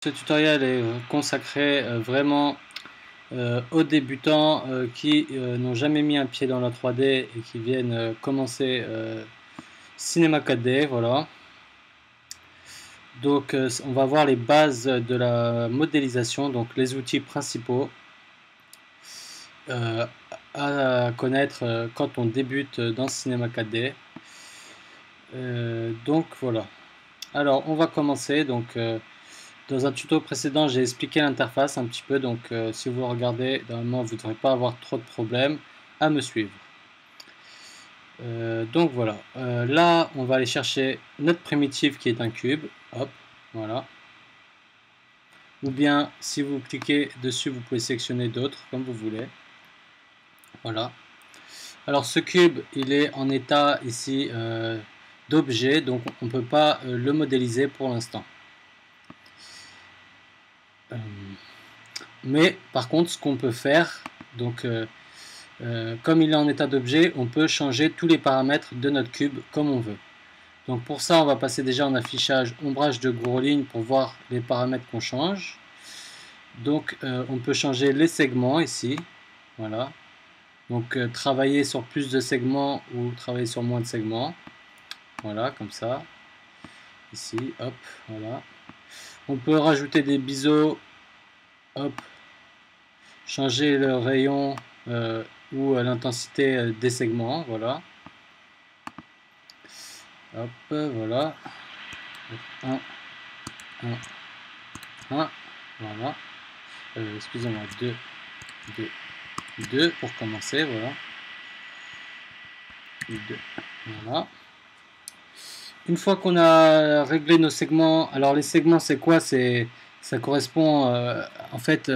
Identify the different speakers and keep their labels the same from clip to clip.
Speaker 1: Ce tutoriel est consacré vraiment aux débutants qui n'ont jamais mis un pied dans la 3D et qui viennent commencer Cinema 4D, voilà. Donc on va voir les bases de la modélisation, donc les outils principaux à connaître quand on débute dans Cinema 4D. Donc voilà. Alors on va commencer. Dans un tuto précédent, j'ai expliqué l'interface un petit peu, donc si vous regardez, normalement vous ne devrez pas avoir trop de problèmes à me suivre. Donc voilà, là on va aller chercher notre primitive qui est un cube, hop, voilà. Ou bien si vous cliquez dessus, vous pouvez sélectionner d'autres comme vous voulez. Voilà. Alors ce cube, il est en état ici d'objet, donc on ne peut pas le modéliser pour l'instant. Mais par contre, ce qu'on peut faire, donc comme il est en état d'objet, on peut changer tous les paramètres de notre cube comme on veut. Donc pour ça, on va passer déjà en affichage ombrage de gros lignes pour voir les paramètres qu'on change. Donc on peut changer les segments ici, voilà. Donc travailler sur plus de segments ou travailler sur moins de segments, voilà, comme ça. Ici, hop, voilà. On peut rajouter des biseaux, hop, changer le rayon ou l'intensité des segments, voilà. Hop, voilà. 1, 1, 1, voilà. Excusez-moi, 2, 2, 2 pour commencer, voilà. 2, voilà. Une fois qu'on a réglé nos segments, alors les segments c'est quoi? Ça correspond en fait,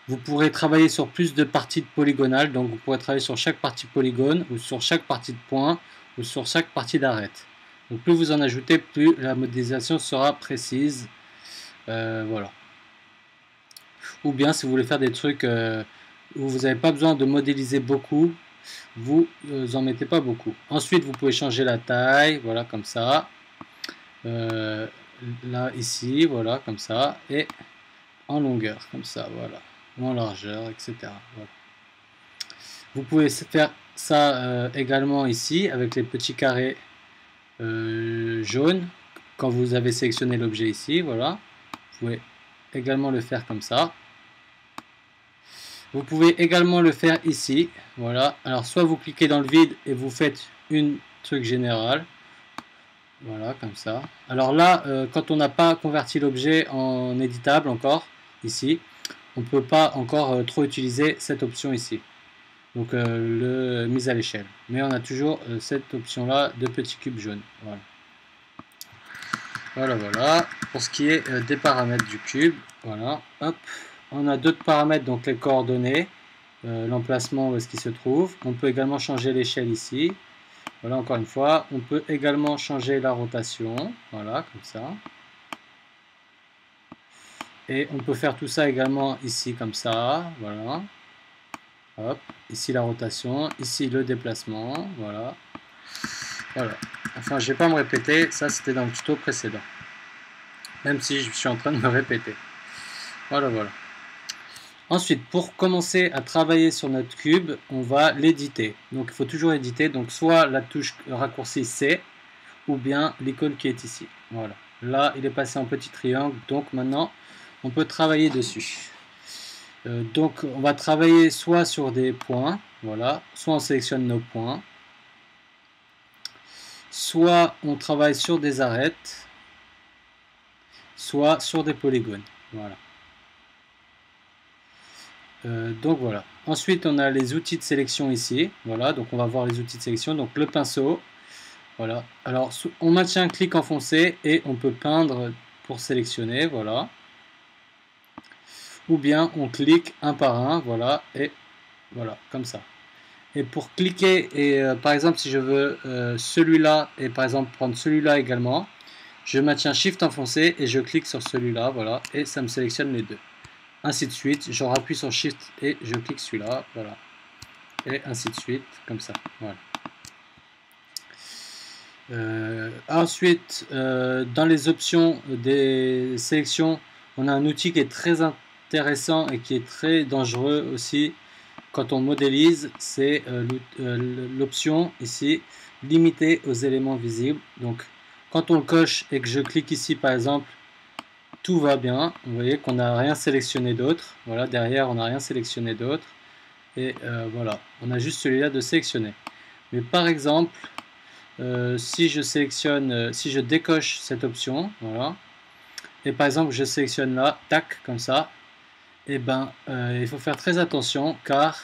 Speaker 1: vous pourrez travailler sur plus de parties polygonales, donc vous pourrez travailler sur chaque partie polygone ou sur chaque partie de point ou sur chaque partie d'arête. Donc plus vous en ajoutez, plus la modélisation sera précise. Voilà. Ou bien si vous voulez faire des trucs où vous n'avez pas besoin de modéliser beaucoup, vous en mettez pas beaucoup. Ensuite vous pouvez changer la taille, voilà, comme ça. Là ici, voilà, comme ça, et en longueur, comme ça, voilà, ou en largeur, etc. Voilà. Vous pouvez faire ça également ici avec les petits carrés jaunes quand vous avez sélectionné l'objet ici, voilà. Vous pouvez également le faire comme ça. Vous pouvez également le faire ici, voilà. Alors soit vous cliquez dans le vide et vous faites une truc général, voilà, comme ça. Alors là, quand on n'a pas converti l'objet en éditable encore, ici, on ne peut pas encore trop utiliser cette option ici. Donc le mise à l'échelle. Mais on a toujours cette option là de petit cube jaune. Voilà. Voilà, voilà. Pour ce qui est des paramètres du cube, voilà. Hop. On a d'autres paramètres, donc les coordonnées, l'emplacement où est-ce qu'il se trouve. On peut également changer l'échelle ici. Voilà, encore une fois. On peut également changer la rotation. Voilà, comme ça. Et on peut faire tout ça également ici, comme ça. Voilà. Hop, ici la rotation, ici le déplacement, voilà. Voilà. Enfin, je ne vais pas me répéter, ça c'était dans le tuto précédent. Même si je suis en train de me répéter. Voilà, voilà. Ensuite, pour commencer à travailler sur notre cube, on va l'éditer. Donc il faut toujours éditer, donc soit la touche raccourci C, ou bien l'icône qui est ici. Voilà. Là, il est passé en petit triangle, donc maintenant, on peut travailler dessus. Donc on va travailler soit sur des points, voilà, soit on sélectionne nos points, soit on travaille sur des arêtes, soit sur des polygones, voilà. Donc voilà. Ensuite on a les outils de sélection ici, voilà, donc on va voir les outils de sélection, donc le pinceau, voilà. Alors on maintient un clic enfoncé et on peut peindre pour sélectionner, voilà. Ou bien on clique un par un, voilà, et voilà, comme ça. Et pour cliquer, et par exemple si je veux celui-là, et par exemple prendre celui-là également, je maintiens Shift enfoncé et je clique sur celui-là, voilà, et ça me sélectionne les deux. Ainsi de suite, je rappuie sur Shift et je clique celui-là, voilà. Et ainsi de suite, comme ça, voilà. Ensuite, dans les options des sélections, on a un outil qui est très intéressant et qui est très dangereux aussi quand on modélise, c'est l'option ici, limiter aux éléments visibles. Donc quand on le coche et que je clique ici par exemple, tout va bien. Vous voyez qu'on n'a rien sélectionné d'autre. Voilà, derrière on n'a rien sélectionné d'autre. Et voilà, on a juste celui-là de sélectionner. Mais par exemple, si je sélectionne, si je décoche cette option, voilà, et par exemple je sélectionne là, tac, comme ça, et ben il faut faire très attention car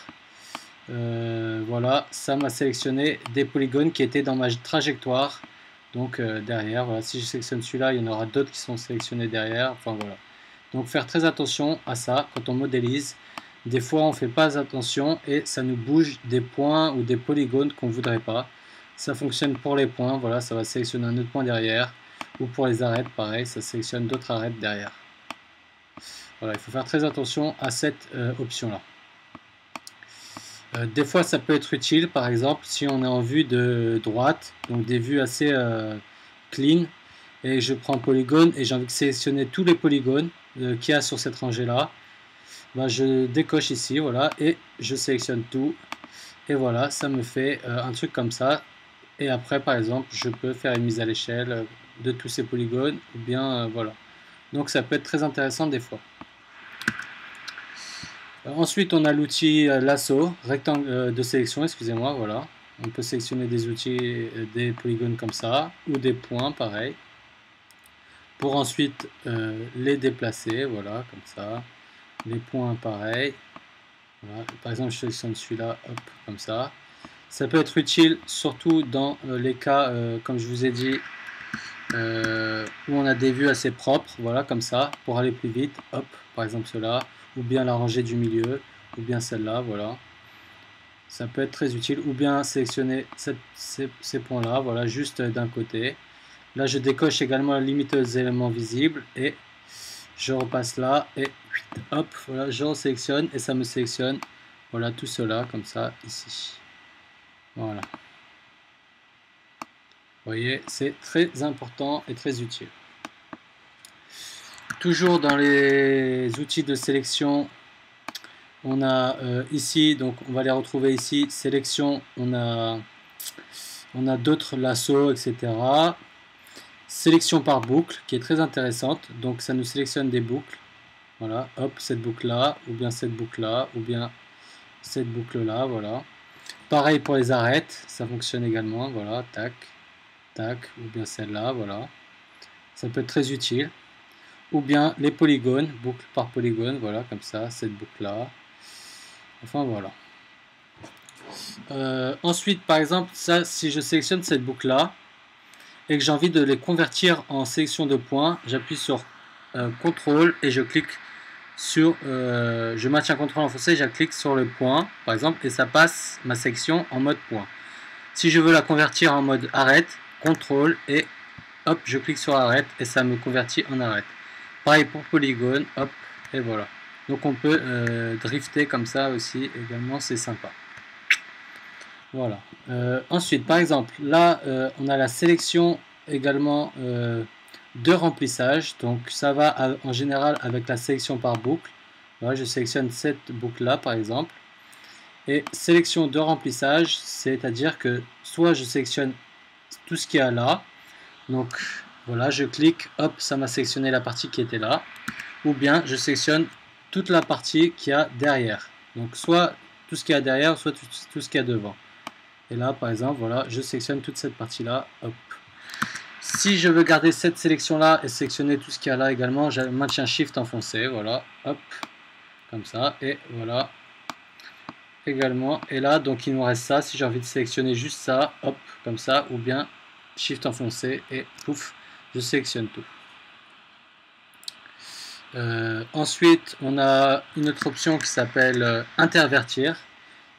Speaker 1: voilà, ça m'a sélectionné des polygones qui étaient dans ma trajectoire. Donc derrière, voilà, si je sélectionne celui-là, il y en aura d'autres qui sont sélectionnés derrière. Enfin voilà. Donc faire très attention à ça quand on modélise. Des fois on ne fait pas attention et ça nous bouge des points ou des polygones qu'on ne voudrait pas. Ça fonctionne pour les points, voilà, ça va sélectionner un autre point derrière. Ou pour les arêtes, pareil, ça sélectionne d'autres arêtes derrière. Voilà, il faut faire très attention à cette option-là. Des fois ça peut être utile, par exemple si on est en vue de droite, donc des vues assez clean, et je prends polygone et j'ai envie de sélectionner tous les polygones qu'il y a sur cette rangée là, ben je décoche ici, voilà, et je sélectionne tout, et voilà, ça me fait un truc comme ça, et après par exemple je peux faire une mise à l'échelle de tous ces polygones, ou bien voilà, donc ça peut être très intéressant des fois. Ensuite, on a l'outil lasso, rectangle de sélection, excusez-moi, voilà. On peut sélectionner des outils, des polygones comme ça, ou des points, pareil. Pour ensuite les déplacer, voilà, comme ça. Les points, pareil. Voilà. Par exemple, je sélectionne celui-là, hop, comme ça. Ça peut être utile, surtout dans les cas, comme je vous ai dit, où on a des vues assez propres, voilà, comme ça, pour aller plus vite, hop, par exemple cela, ou bien la rangée du milieu, ou bien celle-là, voilà. Ça peut être très utile, ou bien sélectionner ces points-là, voilà, juste d'un côté. Là, je décoche également la limite aux éléments visibles, et je repasse là, et hop, voilà, je resélectionne, et ça me sélectionne, voilà, tout cela, comme ça, ici. Voilà. Vous voyez, c'est très important et très utile. Toujours dans les outils de sélection, on a ici, donc on va les retrouver ici, sélection, on a d'autres lassos, etc. Sélection par boucle, qui est très intéressante, donc ça nous sélectionne des boucles. Voilà, hop, cette boucle-là, ou bien cette boucle-là, ou bien cette boucle-là, voilà. Pareil pour les arêtes, ça fonctionne également, voilà, tac, tac, ou bien celle-là, voilà. Ça peut être très utile. Ou bien les polygones, boucle par polygone, voilà, comme ça, cette boucle-là. Enfin, voilà. Ensuite, par exemple, ça, si je sélectionne cette boucle-là, et que j'ai envie de les convertir en sélection de points, j'appuie sur CTRL et je clique sur, je maintiens CTRL enfoncé, je clique sur le point, par exemple, et ça passe ma section en mode point. Si je veux la convertir en mode arrête, CTRL et hop, je clique sur arrête et ça me convertit en arrête. Pareil pour polygone, hop, et voilà. Donc on peut drifter comme ça aussi, également, c'est sympa. Voilà. Ensuite, par exemple, là, on a la sélection également de remplissage. Donc ça va en général avec la sélection par boucle. Voilà, je sélectionne cette boucle-là, par exemple. Et sélection de remplissage, c'est-à-dire que soit je sélectionne tout ce qu'il y a là. Donc voilà, je clique, hop, ça m'a sélectionné la partie qui était là. Ou bien je sélectionne toute la partie qu'il y a derrière. Donc soit tout ce qu'il y a derrière, soit tout ce qu'il y a devant. Et là, par exemple, voilà, je sélectionne toute cette partie-là, hop. Si je veux garder cette sélection-là et sélectionner tout ce qu'il y a là également, je maintiens Shift enfoncé, voilà, hop, comme ça, et voilà, également. Et là, donc il nous reste ça, si j'ai envie de sélectionner juste ça, hop, comme ça, ou bien Shift enfoncé, et pouf, je sélectionne tout. Ensuite, on a une autre option qui s'appelle intervertir.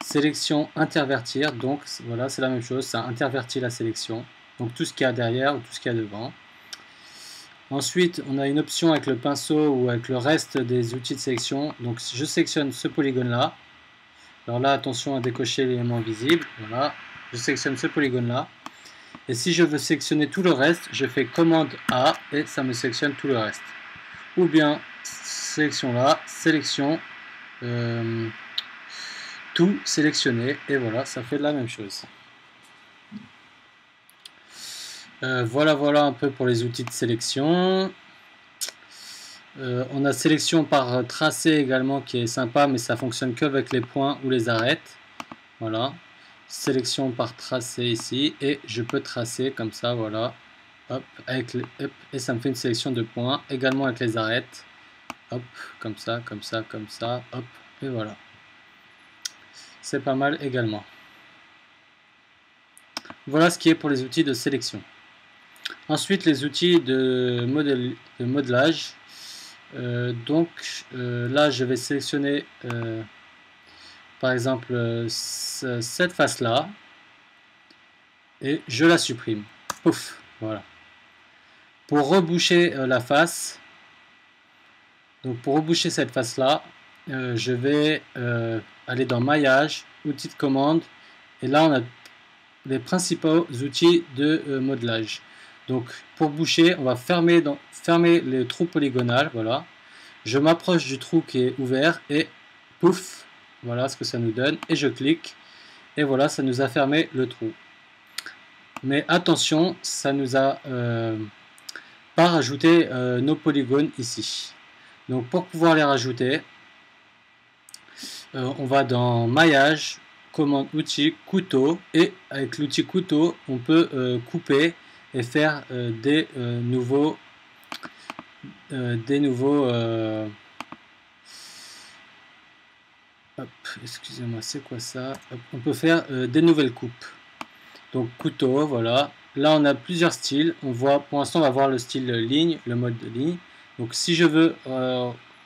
Speaker 1: Sélection intervertir, donc voilà, c'est la même chose, ça intervertit la sélection, donc tout ce qu'il y a derrière ou tout ce qu'il y a devant. Ensuite, on a une option avec le pinceau ou avec le reste des outils de sélection. Donc je sélectionne ce polygone là. Alors là, attention à décocher l'élément visible. Voilà, je sélectionne ce polygone là. Et si je veux sélectionner tout le reste, je fais commande A et ça me sélectionne tout le reste. ou bien sélection là, sélection, tout sélectionné, et voilà, ça fait la même chose. Voilà un peu pour les outils de sélection. On a sélection par tracé également qui est sympa, mais ça fonctionne que avec les points ou les arêtes. Voilà, sélection par tracé ici, et je peux tracer comme ça, voilà, hop, avec les, hop, et ça me fait une sélection de points, également avec les arêtes, hop, comme ça, comme ça, comme ça, hop, et voilà. C'est pas mal également. Voilà ce qui est pour les outils de sélection. Ensuite, les outils de modelage. Là, je vais sélectionner par exemple cette face là et je la supprime. Pouf, voilà. Pour reboucher la face, donc pour reboucher cette face là, je vais aller dans maillage, outils de commande, et là on a les principaux outils de modelage. Donc pour boucher, on va fermer le trou polygonal, voilà. Je m'approche du trou qui est ouvert et pouf, voilà ce que ça nous donne, et je clique et voilà, ça nous a fermé le trou. Mais attention, ça nous a pas rajouté nos polygones ici. Donc pour pouvoir les rajouter, on va dans maillage, commande outil, couteau, et avec l'outil couteau, on peut couper et faire des nouveaux excusez-moi, c'est quoi ça? Hop, on peut faire des nouvelles coupes. Donc couteau, voilà. Là on a plusieurs styles. On voit, pour l'instant on va voir le style ligne, le mode de ligne. Donc si je veux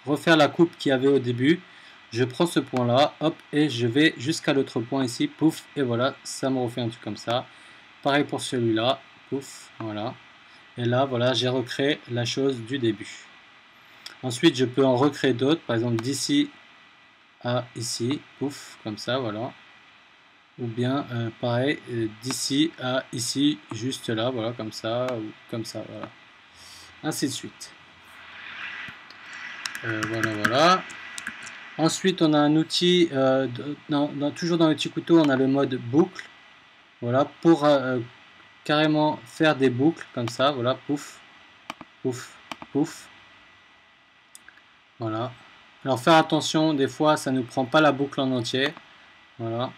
Speaker 1: refaire la coupe qu'il y avait au début, je prends ce point là, hop, et je vais jusqu'à l'autre point ici, pouf, et voilà, ça me refait un truc comme ça. Pareil pour celui-là, pouf, voilà. Et là, voilà, j'ai recréé la chose du début. Ensuite, je peux en recréer d'autres, par exemple d'ici à ici, pouf, comme ça, voilà. Ou bien, pareil, d'ici à ici, juste là, voilà, comme ça, ou comme ça, voilà. Ainsi de suite. Voilà. Ensuite, on a un outil, toujours dans l'outil couteau, on a le mode boucle. Voilà, pour carrément faire des boucles, comme ça, voilà, pouf, pouf, pouf. Voilà. Alors faire attention, des fois ça ne prend pas la boucle en entier. Voilà.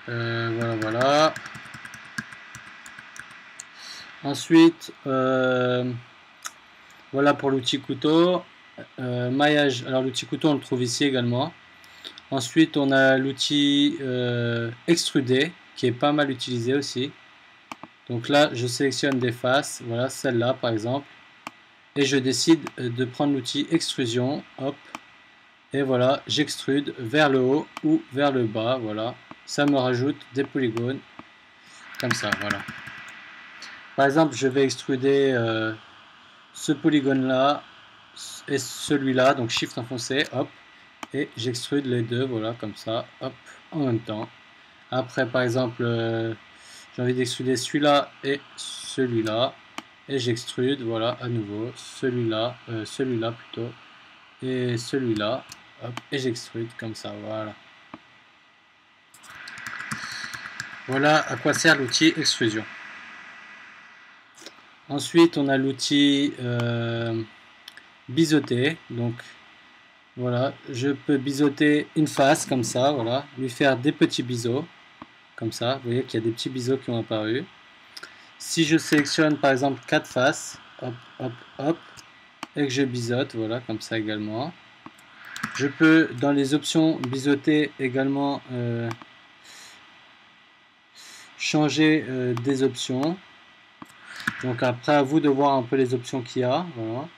Speaker 1: Voilà. Ensuite, voilà pour l'outil couteau. Maillage, alors l'outil couteau on le trouve ici également. Ensuite on a l'outil extruder qui est pas mal utilisé aussi. Donc là je sélectionne des faces, voilà celle-là par exemple. Et je décide de prendre l'outil extrusion, hop, et voilà, j'extrude vers le haut ou vers le bas, voilà, ça me rajoute des polygones, comme ça, voilà. Par exemple, je vais extruder ce polygone-là et celui-là, donc Shift enfoncé, hop, et j'extrude les deux, voilà, comme ça, hop, en même temps. Après, par exemple, j'ai envie d'extruder celui-là et celui-là, et j'extrude, voilà, à nouveau, celui-là plutôt, et celui-là, et j'extrude comme ça, voilà. Voilà à quoi sert l'outil extrusion. Ensuite, on a l'outil biseauter, donc voilà, je peux biseauter une face comme ça, voilà, lui faire des petits biseaux, comme ça, vous voyez qu'il y a des petits biseaux qui ont apparu. Si je sélectionne par exemple 4 faces, hop, hop, hop, et que je biseaute, voilà, comme ça également. Je peux, dans les options biseauter également, changer des options. Donc après, à vous de voir un peu les options qu'il y a. Voilà.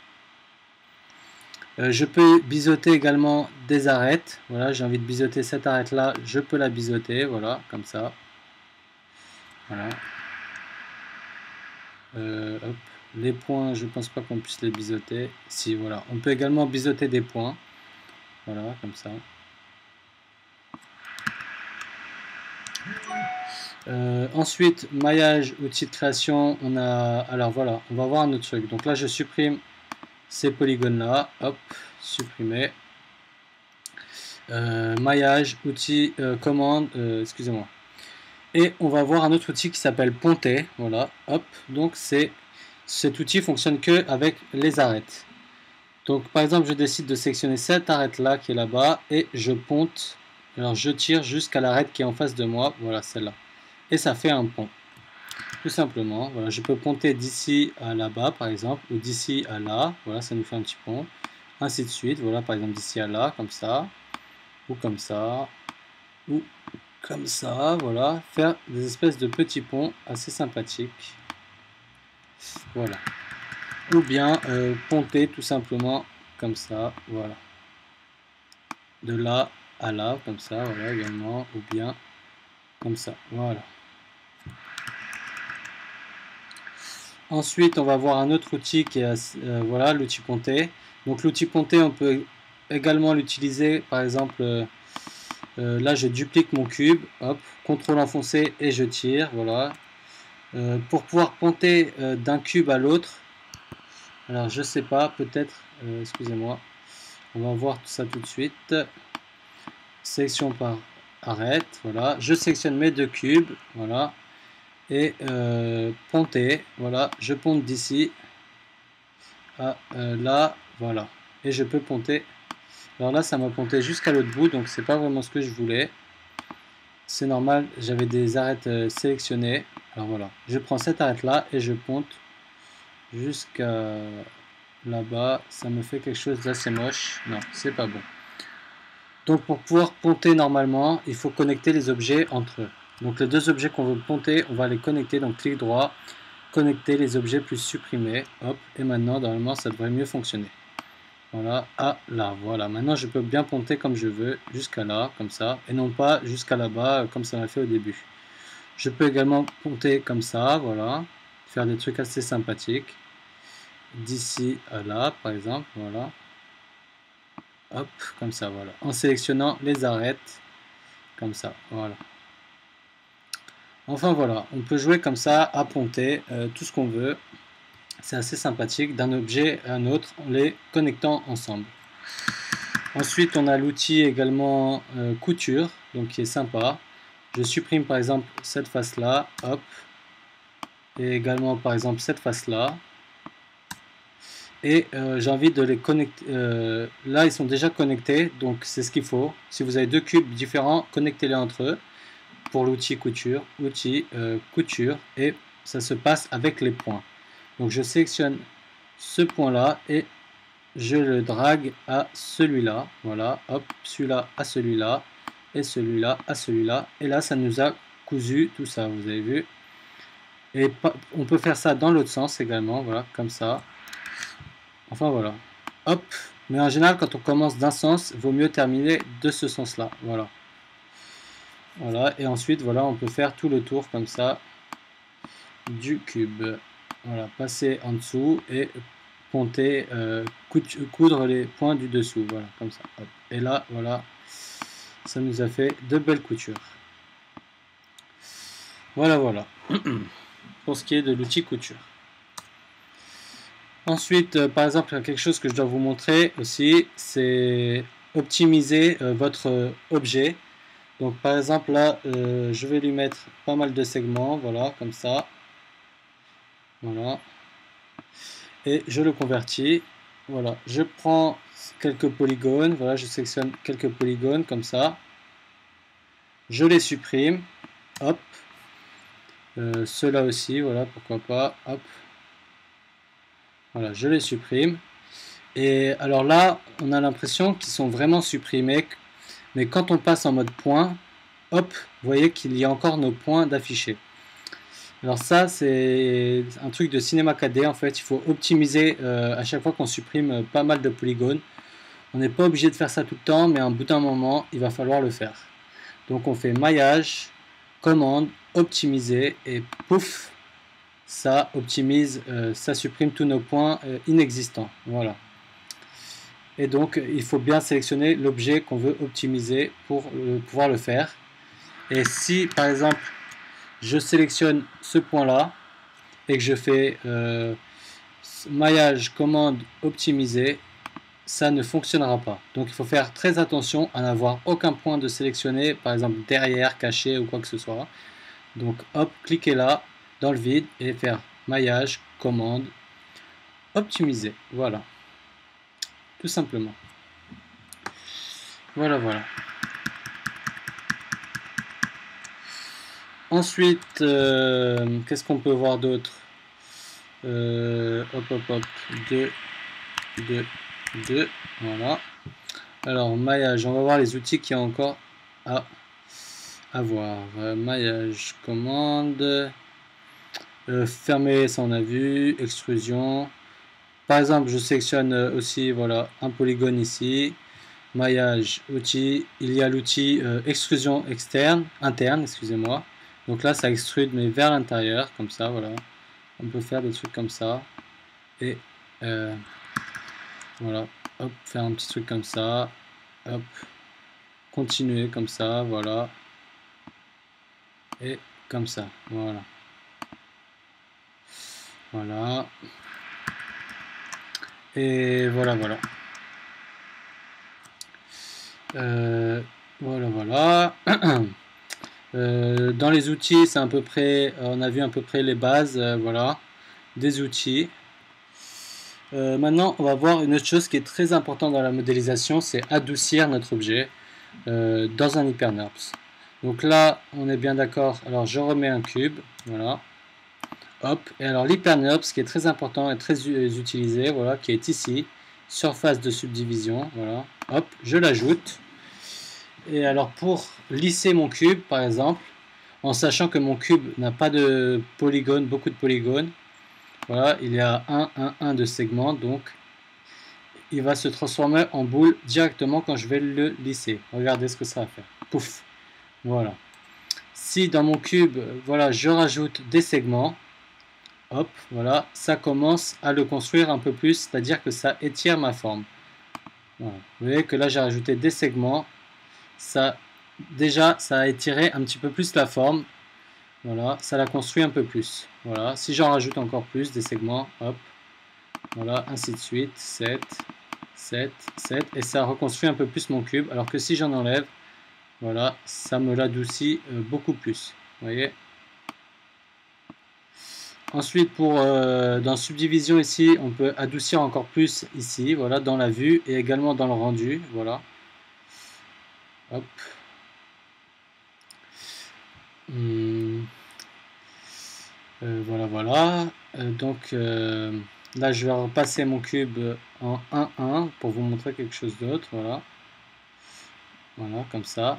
Speaker 1: Je peux biseauter également des arêtes. Voilà, j'ai envie de biseauter cette arête-là, je peux la biseauter, voilà, comme ça. Voilà. Hop. Les points, je pense pas qu'on puisse les biseauter. Si, voilà. On peut également biseauter des points. Voilà, comme ça. Ensuite, maillage, outil de création, on a, alors voilà, on va voir un autre truc. Donc là, je supprime ces polygones là, hop, supprimer. Maillage, outil, commande, excusez-moi. Et on va voir un autre outil qui s'appelle ponter, voilà, hop. Donc cet outil fonctionne que avec les arêtes. Donc par exemple, je décide de sélectionner cette arête là qui est là-bas et je ponte. Alors je tire jusqu'à l'arête qui est en face de moi, voilà celle-là. Et ça fait un pont. Tout simplement, voilà, je peux ponter d'ici à là-bas par exemple, ou d'ici à là, voilà, ça nous fait un petit pont. Ainsi de suite, voilà, par exemple d'ici à là, comme ça, ou comme ça, ou comme ça, voilà, faire des espèces de petits ponts assez sympathiques. Voilà. Ou bien ponter tout simplement comme ça, voilà. De là à là, comme ça, voilà également, ou bien comme ça, voilà. Ensuite, on va voir un autre outil qui est, voilà, l'outil ponter. Donc l'outil ponter, on peut également l'utiliser, par exemple, là je duplique mon cube, hop, contrôle enfoncé et je tire, voilà. Pour pouvoir ponter d'un cube à l'autre, alors je sais pas, peut-être, excusez-moi, on va voir tout ça tout de suite. Sélection par arête, voilà, je sélectionne mes deux cubes, voilà, et ponter, voilà, je ponte d'ici à là, voilà, et je peux ponter. Alors là ça m'a ponté jusqu'à l'autre bout, donc c'est pas vraiment ce que je voulais, c'est normal, j'avais des arêtes sélectionnées. Alors voilà, je prends cette arête là et je ponte jusqu'à là-bas, ça me fait quelque chose d'assez moche, non c'est pas bon. Donc pour pouvoir ponter normalement, il faut connecter les objets entre eux. Donc les deux objets qu'on veut ponter, on va les connecter, donc clic droit, connecter les objets plus supprimer, hop, et maintenant normalement ça devrait mieux fonctionner. Voilà, à là, voilà, maintenant je peux bien ponter comme je veux, jusqu'à là, comme ça, et non pas jusqu'à là-bas, comme ça m'a fait au début. Je peux également ponter comme ça, voilà, faire des trucs assez sympathiques, d'ici à là, par exemple, voilà. Hop, comme ça, voilà. En sélectionnant les arêtes, comme ça, voilà. Enfin voilà, on peut jouer comme ça, à ponter, tout ce qu'on veut. C'est assez sympathique, d'un objet à un autre, en les connectant ensemble. Ensuite, on a l'outil également couture, donc qui est sympa. Je supprime par exemple cette face-là, hop. Et également par exemple cette face-là. Et j'ai envie de les connecter. Là, ils sont déjà connectés, donc c'est ce qu'il faut. Si vous avez deux cubes différents, connectez-les entre eux. Pour l'outil couture, outil couture, et ça se passe avec les points. Donc je sélectionne ce point là et je le drague à celui-là, voilà, hop, celui-là à celui-là, et celui-là à celui-là, et là ça nous a cousu tout ça, vous avez vu. Et on peut faire ça dans l'autre sens également, voilà, comme ça. Enfin voilà, hop, mais en général quand on commence d'un sens, il vaut mieux terminer de ce sens-là, voilà. Voilà, et ensuite, voilà, on peut faire tout le tour comme ça du cube. Voilà, passer en dessous et ponter, coudre les points du dessous. Voilà, comme ça. Hop. Et là, voilà, ça nous a fait de belles coutures. Voilà, voilà. Pour ce qui est de l'outil couture. Ensuite, par exemple, quelque chose que je dois vous montrer aussi, c'est optimiser votre objet. Donc par exemple là, je vais lui mettre pas mal de segments, voilà, comme ça. Voilà. Et je le convertis. Voilà, je prends quelques polygones, voilà, je sélectionne quelques polygones comme ça. Je les supprime. Hop. Ceux-là aussi, voilà, pourquoi pas. Hop. Voilà, je les supprime. Et alors là, on a l'impression qu'ils sont vraiment supprimés. Mais quand on passe en mode point, hop, vous voyez qu'il y a encore nos points d'affichés. Alors ça, c'est un truc de Cinema 4D, en fait, il faut optimiser à chaque fois qu'on supprime pas mal de polygones. On n'est pas obligé de faire ça tout le temps, mais à un bout d'un moment, il va falloir le faire. Donc on fait maillage, commande, optimiser, et pouf, ça optimise, ça supprime tous nos points inexistants. Voilà. Et donc il faut bien sélectionner l'objet qu'on veut optimiser pour pouvoir le faire. Et si par exemple je sélectionne ce point-là et que je fais maillage commande optimiser, ça ne fonctionnera pas. Donc il faut faire très attention à n'avoir aucun point de sélectionné, par exemple derrière, caché ou quoi que ce soit. Donc hop, cliquez là, dans le vide, et faire maillage, commande, optimiser. Voilà. Tout simplement. Voilà, voilà. Ensuite, qu'est-ce qu'on peut voir d'autre? Hop, hop, hop. 2, 2, 2. Voilà. Alors, maillage, on va voir les outils qu'il y a encore à voir. Maillage, commande. Fermer, ça on a vu. Extrusion. Par exemple, je sélectionne aussi voilà, un polygone ici. Maillage, outil. Il y a l'outil extrusion interne, excusez-moi. Donc là, ça extrude, mais vers l'intérieur, comme ça, voilà. On peut faire des trucs comme ça. Et voilà, hop, faire un petit truc comme ça. Hop, continuer comme ça, voilà. Et comme ça, voilà. Voilà. Et voilà, voilà. Voilà, voilà. Dans les outils, c'est à peu près, on a vu à peu près les bases, voilà, des outils. Maintenant, on va voir une autre chose qui est très importante dans la modélisation, c'est adoucir notre objet dans un HyperNURBS. Donc là, on est bien d'accord. Alors, je remets un cube, voilà. Hop. Et alors, l'HyperNURBS, qui est très important et très utilisé, voilà, qui est ici, surface de subdivision, voilà. Hop, je l'ajoute. Et alors, pour lisser mon cube, par exemple, en sachant que mon cube n'a pas de polygones, beaucoup de polygones, voilà, il y a 1 de segments, donc il va se transformer en boule directement quand je vais le lisser. Regardez ce que ça va faire. Pouf. Voilà. Si dans mon cube, voilà, je rajoute des segments, hop, voilà, ça commence à le construire un peu plus, c'est-à-dire que ça étire ma forme. Voilà. Vous voyez que là, j'ai rajouté des segments. Ça, déjà, ça a étiré un petit peu plus la forme. Voilà, ça la construit un peu plus. Voilà, si j'en rajoute encore plus, des segments, hop, voilà, ainsi de suite, 7, 7, 7, et ça reconstruit un peu plus mon cube, alors que si j'en enlève, voilà, ça me l'adoucit beaucoup plus. Vous voyez? Ensuite, dans subdivision ici, on peut adoucir encore plus ici, voilà, dans la vue et également dans le rendu, voilà. Hop. Voilà, voilà. Donc là, je vais repasser mon cube en 1, pour vous montrer quelque chose d'autre, voilà. Voilà, comme ça.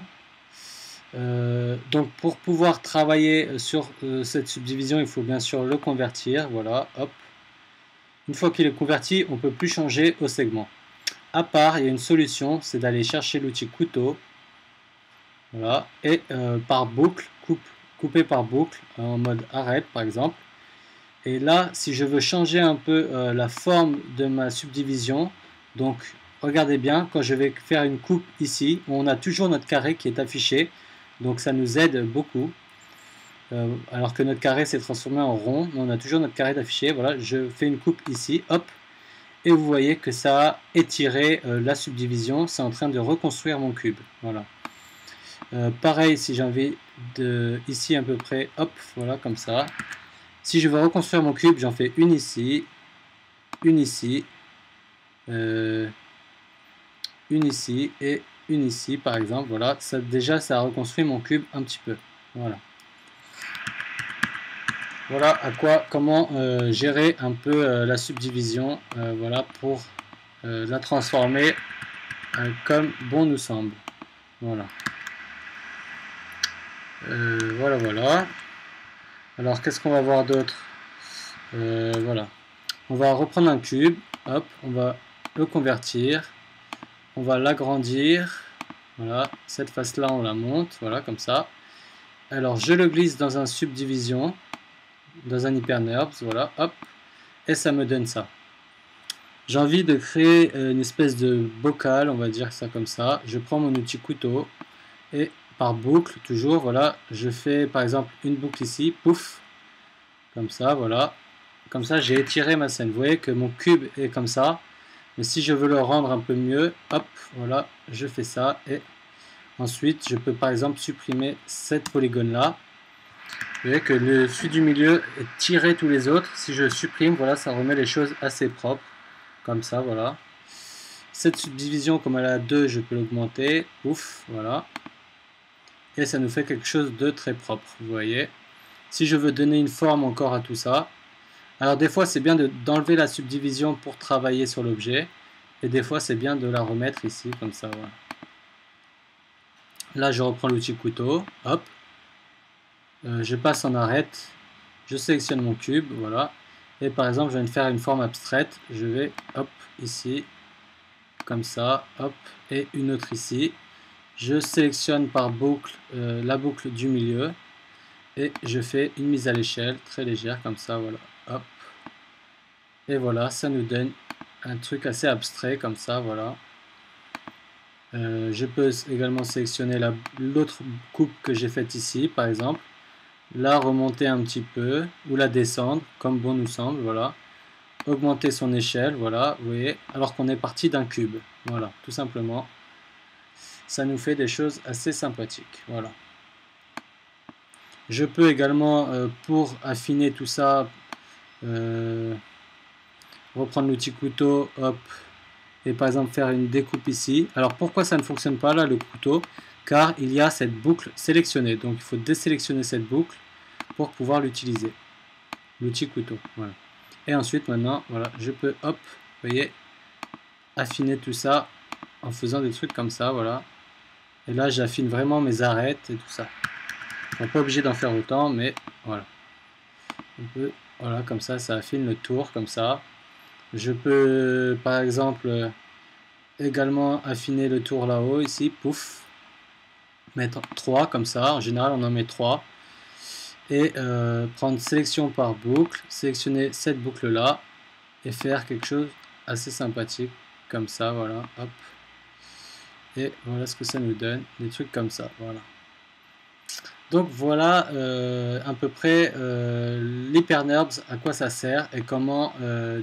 Speaker 1: Donc pour pouvoir travailler sur cette subdivision, il faut bien sûr le convertir, voilà, hop. Une fois qu'il est converti, on ne peut plus changer au segment. À part, il y a une solution, c'est d'aller chercher l'outil couteau, voilà, et par boucle, couper par boucle, en mode arrête par exemple. Et là, si je veux changer un peu la forme de ma subdivision, donc regardez bien, quand je vais faire une coupe ici, on a toujours notre carré qui est affiché, donc ça nous aide beaucoup. Alors que notre carré s'est transformé en rond, mais on a toujours notre carré d'affiché. Voilà, je fais une coupe ici, hop, et vous voyez que ça a étiré la subdivision, c'est en train de reconstruire mon cube. Voilà. Pareil, si j'ai envie de ici à peu près, hop, voilà, comme ça. Si je veux reconstruire mon cube, j'en fais une ici, une ici, une ici et une ici, par exemple. Voilà, ça, déjà, ça a reconstruit mon cube un petit peu. Voilà. Voilà comment gérer un peu la subdivision, voilà, pour la transformer comme bon nous semble. Voilà. Voilà, voilà. Alors, qu'est-ce qu'on va voir d'autre? Voilà. On va reprendre un cube, hop, on va le convertir, on va l'agrandir, voilà, cette face-là, on la monte, voilà, comme ça. Alors, je le glisse dans un subdivision, dans un HyperNURBS, voilà, hop, et ça me donne ça. J'ai envie de créer une espèce de bocal, on va dire ça comme ça. Je prends mon outil couteau, et par boucle, toujours, voilà, je fais par exemple une boucle ici, pouf, comme ça, voilà, comme ça j'ai étiré ma scène. Vous voyez que mon cube est comme ça, mais si je veux le rendre un peu mieux, hop, voilà, je fais ça, et ensuite je peux par exemple supprimer cette polygone là. Vous voyez que celui du milieu est tiré tous les autres. Si je supprime, voilà, ça remet les choses assez propres, comme ça, voilà. Cette subdivision, comme elle a 2, je peux l'augmenter, ouf, voilà. Et ça nous fait quelque chose de très propre, vous voyez. Si je veux donner une forme encore à tout ça, alors des fois c'est bien d'enlever la subdivision pour travailler sur l'objet, et des fois c'est bien de la remettre ici, comme ça, voilà. Là je reprends l'outil couteau, hop, je passe en arrête, je sélectionne mon cube, voilà, et par exemple je viens de faire une forme abstraite, je vais, hop, ici, comme ça, hop, et une autre ici, je sélectionne par boucle la boucle du milieu, et je fais une mise à l'échelle très légère, comme ça, voilà, hop, et voilà, ça nous donne un truc assez abstrait, comme ça, voilà. Je peux également sélectionner l'autre coupe que j'ai faite ici, par exemple, la remonter un petit peu, ou la descendre, comme bon nous semble, voilà. Augmenter son échelle, voilà, vous voyez, alors qu'on est parti d'un cube, voilà, tout simplement. Ça nous fait des choses assez sympathiques, voilà. Je peux également, pour affiner tout ça, reprendre l'outil couteau, hop, et par exemple faire une découpe ici. Alors pourquoi ça ne fonctionne pas là, le couteau? Car il y a cette boucle sélectionnée, donc il faut désélectionner cette boucle pour pouvoir l'utiliser, l'outil couteau, voilà. Et ensuite maintenant, voilà, je peux, hop, vous voyez, affiner tout ça en faisant des trucs comme ça, voilà. Et là j'affine vraiment mes arêtes et tout ça. On n'est pas obligé d'en faire autant, mais voilà. On peut, voilà, comme ça affine le tour, comme ça. Je peux par exemple également affiner le tour là-haut, ici, pouf, mettre 3 comme ça, en général on en met 3, et prendre sélection par boucle, sélectionner cette boucle là, et faire quelque chose assez sympathique, comme ça, voilà, hop, et voilà ce que ça nous donne, des trucs comme ça, voilà. Donc voilà à peu près l'HyperNURBS, à quoi ça sert, et comment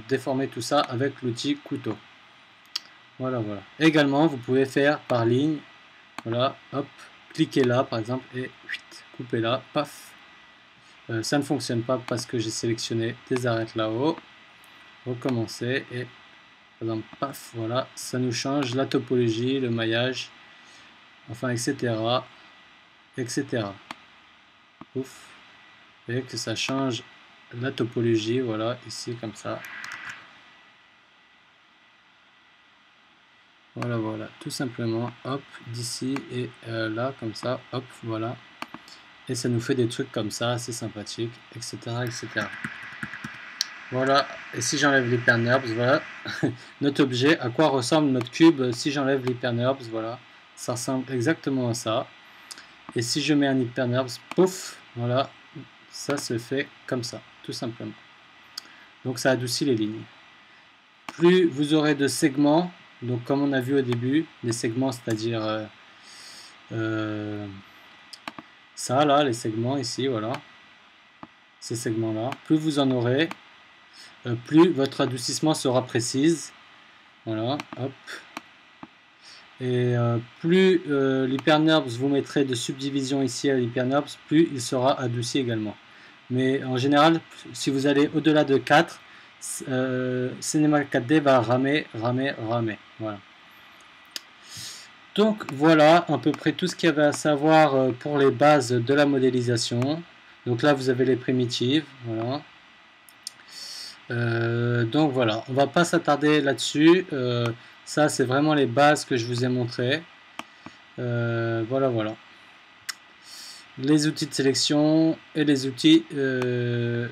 Speaker 1: déformer tout ça avec l'outil couteau. Voilà, voilà. Également, vous pouvez faire par ligne, voilà, hop, cliquez là par exemple, et coupez là, paf. Ça ne fonctionne pas parce que j'ai sélectionné des arêtes là-haut. Recommencer, et par exemple, paf, voilà, ça nous change la topologie, le maillage, enfin, etc. etc. Ouf. Et que ça change la topologie, voilà, ici comme ça. Voilà, voilà, tout simplement, hop, d'ici et là, comme ça, hop, voilà. Et ça nous fait des trucs comme ça, assez sympathiques, etc., etc. Voilà, et si j'enlève l'HyperNURBS, voilà, notre objet, à quoi ressemble notre cube si j'enlève l'HyperNURBS, voilà, ça ressemble exactement à ça. Et si je mets un HyperNURBS, pouf, voilà, ça se fait comme ça, tout simplement. Donc ça adoucit les lignes. Plus vous aurez de segments, donc comme on a vu au début, les segments, c'est-à-dire ça là, les segments ici, voilà, ces segments là, plus vous en aurez, plus votre adoucissement sera précise, voilà, hop, et plus l'HyperNURBS vous mettrez de subdivision ici à l'HyperNURBS, plus il sera adouci également. Mais en général, si vous allez au-delà de 4, Cinema 4D va ramer, voilà. Donc voilà à peu près tout ce qu'il y avait à savoir pour les bases de la modélisation. Donc là vous avez les primitives, voilà. Donc voilà, on va pas s'attarder là-dessus. Ça c'est vraiment les bases que je vous ai montrées. Voilà, voilà. Les outils de sélection et les outils de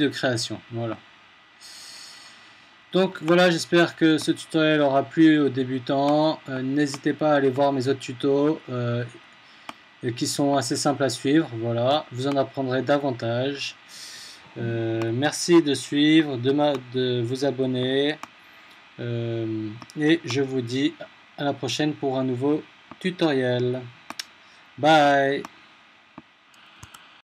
Speaker 1: création. Voilà. Donc voilà, j'espère que ce tutoriel aura plu aux débutants. N'hésitez pas à aller voir mes autres tutos qui sont assez simples à suivre. Voilà, vous en apprendrez davantage. Merci de suivre, de vous abonner. Et je vous dis à la prochaine pour un nouveau tutoriel. Bye.